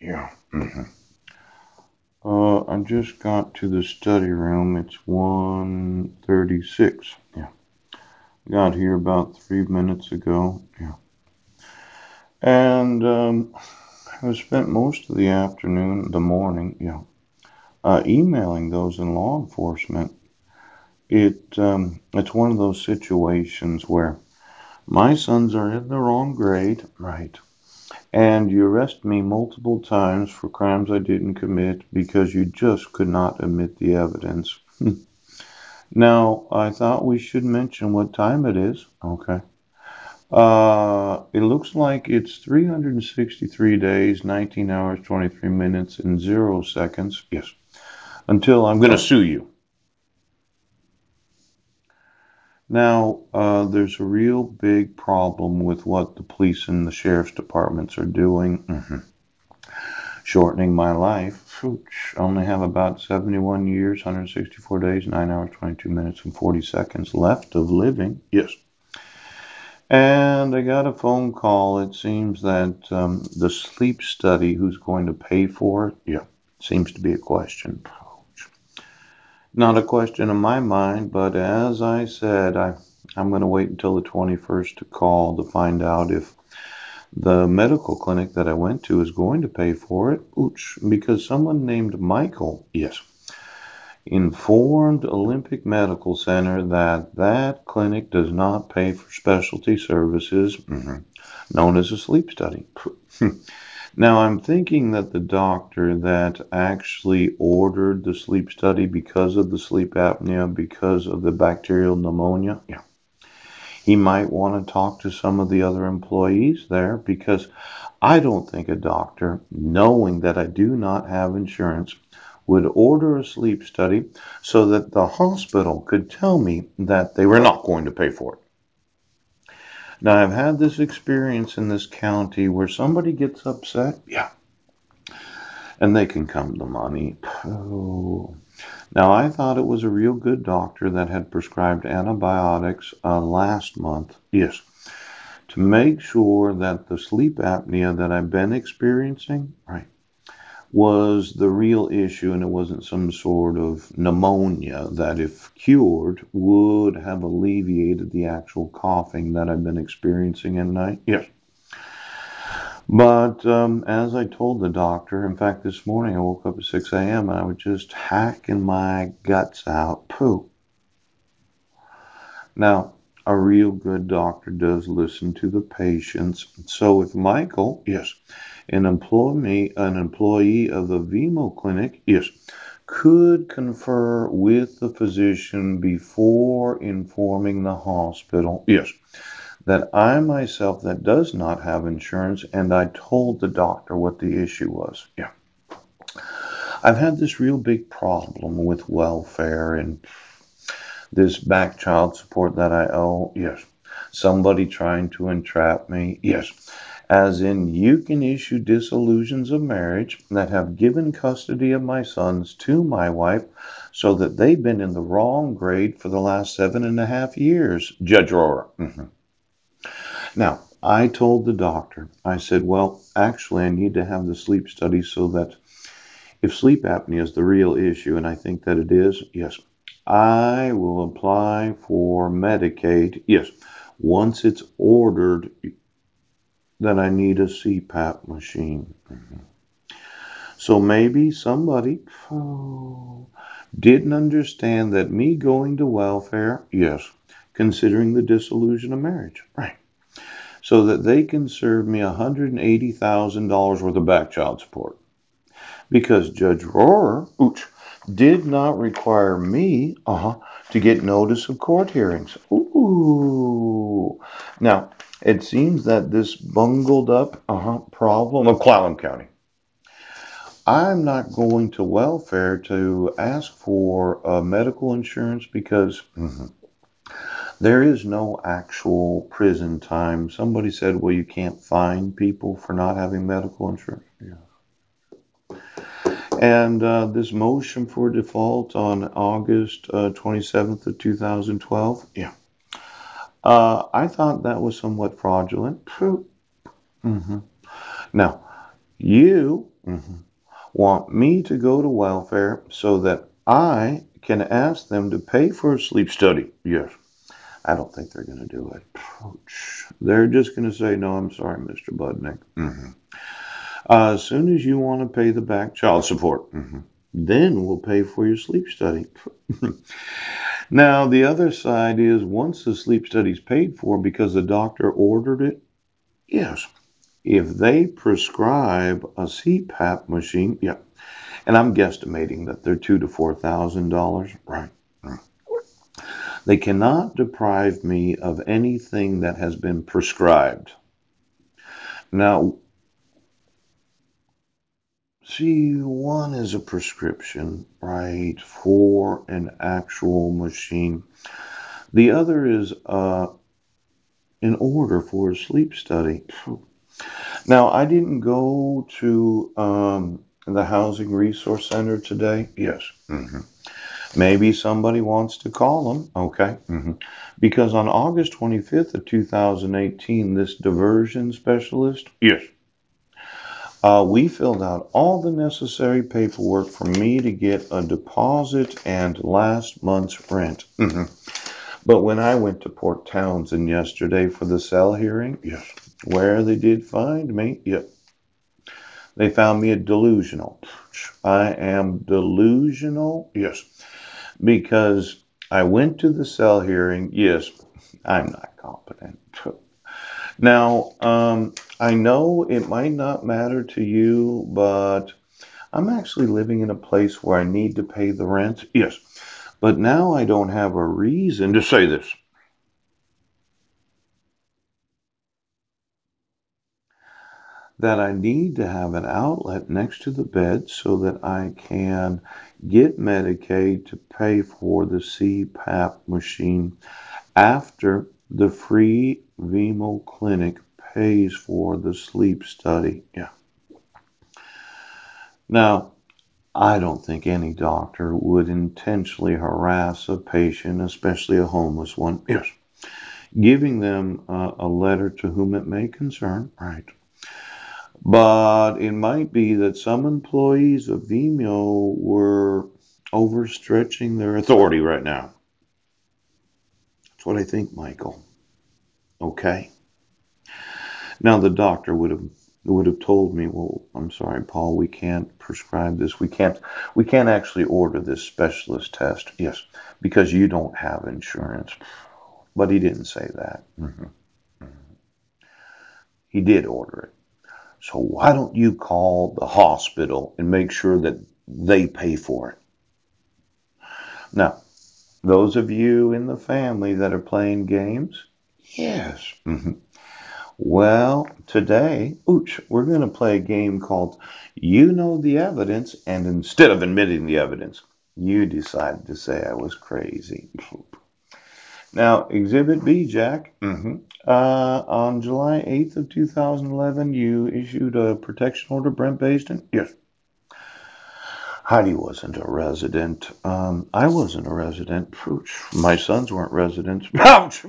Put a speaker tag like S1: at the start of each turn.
S1: Yeah. I just got to the study room. It's 1:36. Yeah. Got here about 3 minutes ago. Yeah. And I spent most of the afternoon, the morning, emailing those in law enforcement. It's one of those situations where my sons are in the wrong grade, right? And you arrest me multiple times for crimes I didn't commit because you just could not admit the evidence. Now, I thought we should mention what time it is. Okay. It looks like it's 363 days, 19 hours, 23 minutes, and 0 seconds. Yes. Until I'm going to sue you. Now, there's a real big problem with what the police and the sheriff's departments are doing. Shortening my life. I only have about 71 years, 164 days, 9 hours, 22 minutes, and 40 seconds left of living. Yes. And I got a phone call. It seems that the sleep study, who's going to pay for it? Yeah, seems to be a question. Not a question in my mind, but as I said, I'm going to wait until the 21st to call to find out if the medical clinic that I went to is going to pay for it. Ooch, because someone named Michael, yes, informed Olympic Medical Center that that clinic does not pay for specialty services known as a sleep study. Now, I'm thinking that the doctor that actually ordered the sleep study because of the sleep apnea, because of the bacterial pneumonia, yeah, he might want to talk to some of the other employees there because I don't think a doctor, knowing that I do not have insurance, would order a sleep study so that the hospital could tell me that they were not going to pay for it. Now, I've had this experience in this county where somebody gets upset, yeah, and they can come to money. Oh. Now, I thought it was a real good doctor that had prescribed antibiotics last month, yes, to make sure that the sleep apnea that I've been experiencing, right, was the real issue and it wasn't some sort of pneumonia that, if cured, would have alleviated the actual coughing that I've been experiencing at night. Yes. But as I told the doctor, in fact, this morning I woke up at 6 a.m. and I was just hacking my guts out. Poo. Now, a real good doctor does listen to the patients. So if Michael, yes, an employee of the Vimo clinic, yes, could confer with the physician before informing the hospital, yes, that I myself that does not have insurance and I told the doctor what the issue was. Yeah. I've had this real big problem with welfare and this back child support that I owe. Yes. Somebody trying to entrap me. Yes. As in, you can issue dissolutions of marriage that have given custody of my sons to my wife so that they've been in the wrong grade for the last 7.5 years, Judge Rohrer. Now, I told the doctor, I said, well, actually, I need to have the sleep study so that if sleep apnea is the real issue, and I think that it is, yes, I will apply for Medicaid. Yes, once it's ordered that I need a CPAP machine. So maybe somebody didn't understand that me going to welfare, yes, considering the dissolution of marriage, right, so that they can serve me $180,000 worth of back child support. Because Judge Rohrer did not require me to get notice of court hearings. Ooh. Now, it seems that this bungled up problem of Clallam County. I'm not going to welfare to ask for medical insurance because there is no actual prison time. Somebody said, well, you can't fine people for not having medical insurance. Yeah. And this motion for default on August 27th of 2012, yeah. I thought that was somewhat fraudulent. Mm-hmm. Now, You want me to go to welfare so that I can ask them to pay for a sleep study. Yes. I don't think they're going to do it. Ouch. They're just going to say, no, I'm sorry, Mr. Budnick. As soon as you want to pay the back child support, then we'll pay for your sleep study. Now, the other side is once the sleep study is paid for because the doctor ordered it, yes. If they prescribe a CPAP machine, yeah, and I'm guesstimating that they're $2,000 to $4,000, right? They cannot deprive me of anything that has been prescribed. Now, see, one is a prescription, right, for an actual machine. The other is an order for a sleep study. Now, I didn't go to the Housing Resource Center today. Yes. Maybe somebody wants to call them. Okay. Because on August 25th of 2018, this diversion specialist, yes, we filled out all the necessary paperwork for me to get a deposit and last month's rent. But when I went to Port Townsend yesterday for the cell hearing, yes, where they did find me, yep, they found me a delusional. I am delusional, yes, because I went to the cell hearing, yes, I'm not competent. Now, I know it might not matter to you, but I'm actually living in a place where I need to pay the rent. Yes. But now I don't have a reason to say this. That I need to have an outlet next to the bed so that I can get Medicaid to pay for the CPAP machine after the free Vemo clinic pays for the sleep study. Yeah. Now, I don't think any doctor would intentionally harass a patient, especially a homeless one. Yes. Giving them a letter to whom it may concern. Right. But it might be that some employees of Vimeo were overstretching their authority right now. That's what I think, Michael. Okay. Now the doctor would have told me, well, I'm sorry, Paul, we can't prescribe this. We can't actually order this specialist test. Yes, because you don't have insurance. But he didn't say that. He did order it. So why don't you call the hospital and make sure that they pay for it? Now, those of you in the family that are playing games, yes. Well, today, we're going to play a game called You Know the Evidence, and instead of admitting the evidence, you decided to say I was crazy. Now, Exhibit B, Jack. On July 8th of 2011, you issued a protection order, Brent Basden? Yes. Heidi wasn't a resident. I wasn't a resident. My sons weren't residents. Ouch!